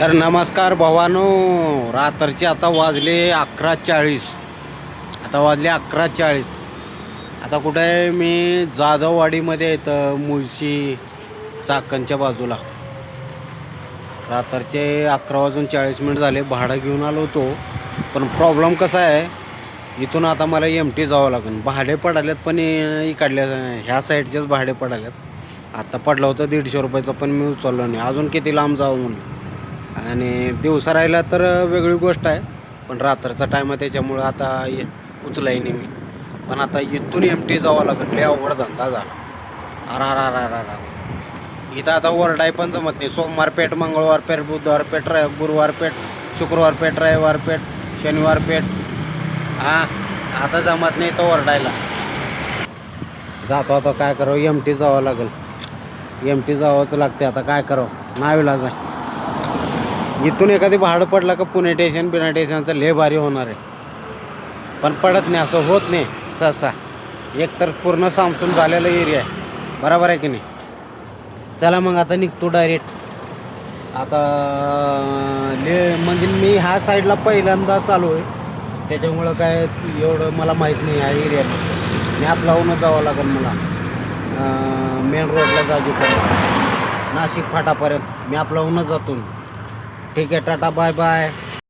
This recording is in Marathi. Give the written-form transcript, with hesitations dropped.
तर नमस्कार भावानो. रात्रीचे आता वाजले 11:40. आता कुठे आहे मी? जाधववाडीमध्ये येतं, मुळशी चाकणच्या बाजूला. रात्रीचे 11:40 झाले. भाडं घेऊन आलो होतो, पण प्रॉब्लेम कसा आहे, इथून आता मला MT जावं लागेल. भाडे पडालेत, पण इकडल्या ह्या साईडचेच भाडे पडालेत. आत्ता पडलं होतं 150 रुपयाचं, पण मी उचललं नाही. अजून किती लांब जावं म्हणून. आणि दिवसा राहिला तर वेगळी गोष्ट आहे, पण रात्रीचा टाईम आहे, त्याच्यामुळं आता उचलाय नाही मी. पण आता इथून MT जावं लागेल. लय अवघड धंदा झाला. अरा इथं आता ओरडाय पण जमत नाही. सोमवार पेठ, मंगळवार पेठ, बुधवार पेठ, गुरुवार पेठ, शुक्रवार पेठ, रविवार पेठ, शनिवार पेठ. आता जमत नाही तर ओरडायला. जातो आता, काय करावं, MT जावं लागेल. MT जावंच लागते. आता काय करावं, नाविलाज आहे. इथून एखादी भाडं पडलं का पुणे स्टेशन बिना स्टेशनचं लय भारी होणार आहे, पण पडत नाही. असं होत नाही सहसा. एक तर पूर्ण सामसून झालेला एरिया आहे, बरोबर आहे की नाही. चला मग आता निघतो डायरेक्ट. आता म्हणजे मी ह्या साईडला पहिल्यांदा चालू आहे, त्याच्यामुळं काय एवढं मला माहीत नाही. ह्या एरियामध्ये मॅप लावूनच जावं लागेल मला. मेन रोडला जाजीपर्यंत, नाशिक फाटापर्यंत मॅप लावूनच जातो. ठीक आहे, टाटा, बाय बाय.